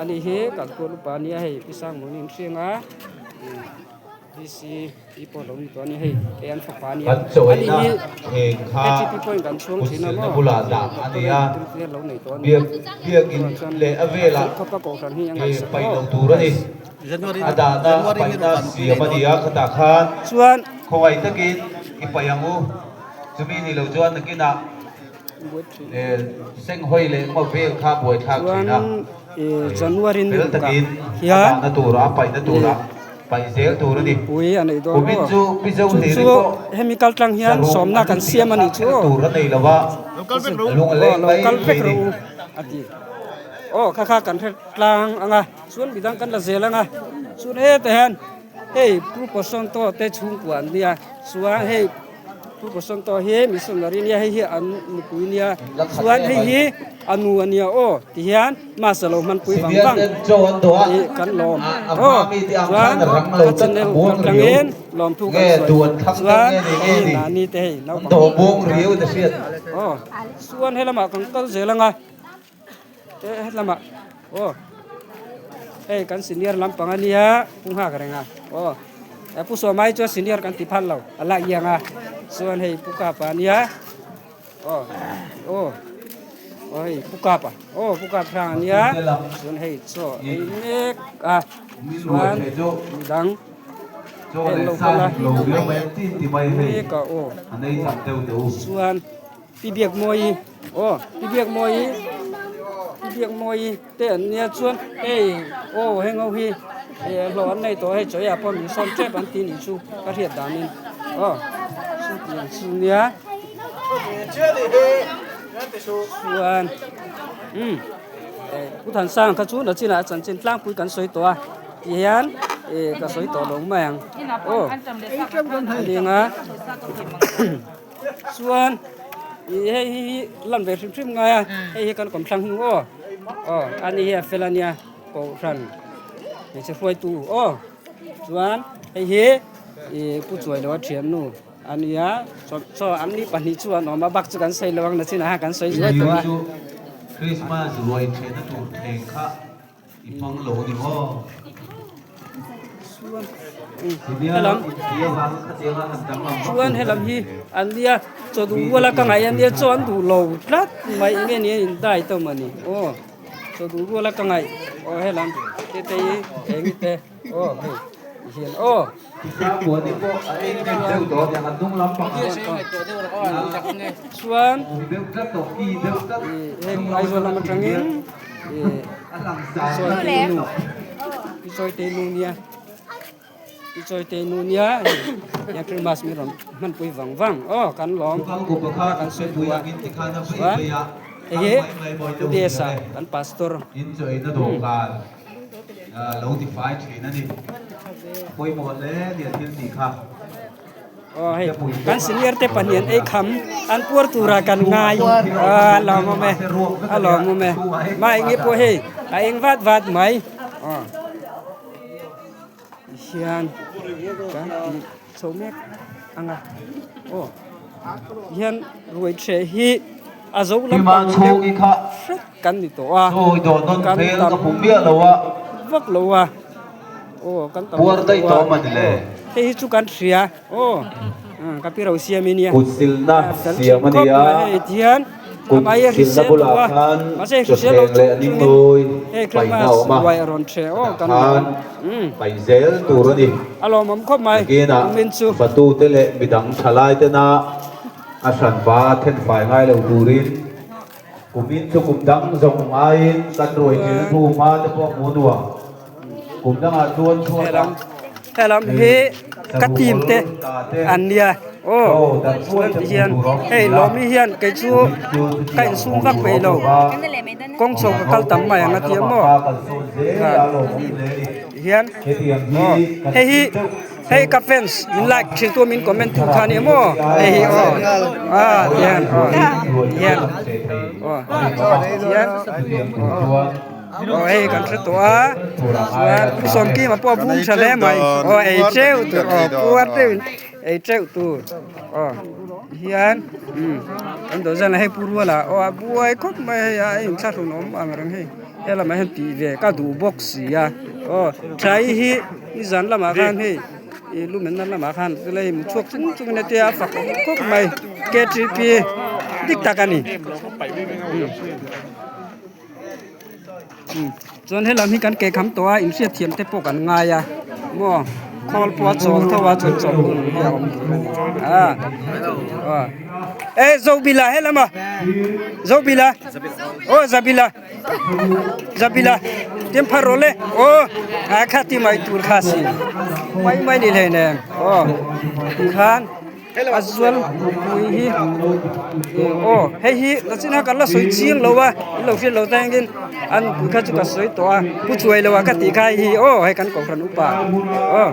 อันนี้เฮกันตัวลูกปานี่ให้พี่สร้างหมู่นี่เสียงอ่ะพี่ซีอีปอลงตัวนี้ให้แอนฝักปานี่อันนี้เองค่ะที่พี่นกันช่วงที่นั่นเนาะบุลาดาอันนี้เบียกินเลอเวลาไปลงตัวนี่อาดาตาไปตาเสียบดีอ่ะขตาคานส่วนคอยตะกินอีไปยังอูจะมีนี่เราจวนตะกินอ่ะเส้นห้อยเลยมาเวลข้าบวยข้ากินอ่ะจันวารินเวลตะกินอาดาตาตัวละไปตาตัวละไปเสียตัวนี่อุ้ยอันนี้ตัวพี่จูเห็นก็เฮมิคัลตรังเฮียนสมนักกันเสียมันนี่จูตัวนี่ละว่าลุงเล็กไปนี่อันนี้โอ้ข้ากันเพกลางอ่ะส่วนบิดังกันละเซลังอ่ะส่วนเฮแต่ฮันเฮ้ผู้ประสงค์โตเตชุงกวนเนี่ยส่วนเฮผู้ประสงค์โตเฮมิสนาริเนี่ยเฮอันปุยเนี่ยส่วนเฮอนุอันเนี่ยโอ้ที่ฮันมาสโลมันปุยบังกันลมโอ้ส่วนกันเนลกันเองลมทุกข์ส่วนนานี่เตะเราโตบงเรียวแต่เสียดโอ้ส่วนเฮละมากันก็เซลังอ่ะเฮละมาโอ้kan senior lampang ania pungha karenga oh pu so mai cho senior kan tipan lo ala ianga suan hei puka pa nia oi puka pa puka prang ania suan hei so nek suan dang lo pala lo mai tin ti mai hei ka anei cham teu suan pibiak moi pibiak moi việc mồi tiền nia chuan heng ngau hi lo an nei to he choi a pom son trep an tin chu ka riat dan in su tiền su nia chuan ku than sang ka chu na china chan chin tlang pui kan soi to hian ka soi to long mang dinga chuan hei lan ve trim ngai hei kan kom thlang huอันนี้เฟลานียโปรันนี่จะช่วยตู้ส่วนไอ้เฮผู้ช่วยเราเทียนนู่อันนี้soอันนี้ปันนี้ชวนออกมาบักจุกันใส่ระวังนะสินะกันใส่ช่วยตัวคริสต์มาสรวยเทนตูเทงค่ะอีฟังโหลดิพ่อชวนให้ลำฮีอันนี้จะดูว่าละกังไงอันนี้ชวนดูโหลรัดไม่เงี้ยนี่ได้ตัวมันนี่จะดูว่าละกังไงให้ลำเตะเองเตะเห็นบัวที่พวกไอ้นี่เจ้าตัวอย่างนุ่งลำปังชวนเด็กก็ตกกีเด็กก็ไอ้ส่วนมันจังเงี้ยส่วนเตนูพี่ส่วนเตนูเนี่ยพี่จอยเตนูเนี่ยยังคริสต์มาสมีรำมันปุยวังกันหลอมกันสวยตัวเดซ่ากันพาสตอร์อินจอยนั่นดูกันเราติดไฟเทนั่นนี่ปุยหมดเลยเดี๋ยวเที่ยงสี่ครับกันสิเนียร์เตปันเนียนไอ้คำอันปวดตุรากันง่ายลองมาไหมลองมาไหมมาอย่างงี้พวกเฮ้ไอ้เองวาดไหมเฮียนกันโซเมกอังอ่ะเฮียนรวยเฉฮีอาจูลำปังกันนี่ตัวโอ้ยโดนกันเฟลกับผมเบี้ยแล้ววะวักแล้ววะกันปวดได้ตัวมันเลยเฮ้ยจุกันเสียกับพี่เราเสียมิเนี่ยกุศิลนะเสียมันเนี่ยเฮียนกุศิลนะบุลาคันจุดแห่งเลยนี่โดยไปเน่ามาไปเซลตัวนี้อารมณ์มันครบไหมประตูเตะบิดังทลายเตนะอาสันฟ้าเทนฝ่ายง่ายเราดูรินกุมินชุกุมดังส่งไม้กันรวยเงินผู้มาจะพวกมูดัวกุมดังอาชวนชวนแต่ลำเฮกัดทีมเตอันเดียส่วนเฮียนเฮ้ยล้อมีเฮียนไก่ชูไก่ซุ่มวักไปเรากงส่งกับตั้มใหม่งาเทียมมั่วเฮียนเฮ้ยกับแฟนส์มินไลค์ชิลตัวมินคอมเมนต์ทุกท่านเนี่ยมั่วเฮ้ยเฮียนเฮ้ยกันตัวส่วนสมกี้มาป้อบุ้งทะเลไหมไอ้เจ้าตัวปวดเลยไอ้เจ้าตัวเฮียนอันตัวจะให้พูดว่าล่ะบัวไอ้คนไม่ไอ้อินชาตุนอมอะไรเงี้ย ela ma hen pi ve ka du box ya o chai hi ni zan la ma khan he e lu men na la ma khan le mu chok chung chung ne te a fak ko mai ke tri pi dik takani chon he lam hi kan ke kham to a in sia thiam te po kan nga ya mo khol po chol thawa chon chol ya eh zobila he lama zobila oh zabila tem parole oh akhati mai tur khasi mai ni le ne oh khan azwal hi oh he hi lachina kala soi chiang lowa lo fi lo tangin an kha chu ka soi to pu chuai lowa ka ti khai hi oh he kan ko fran upa oh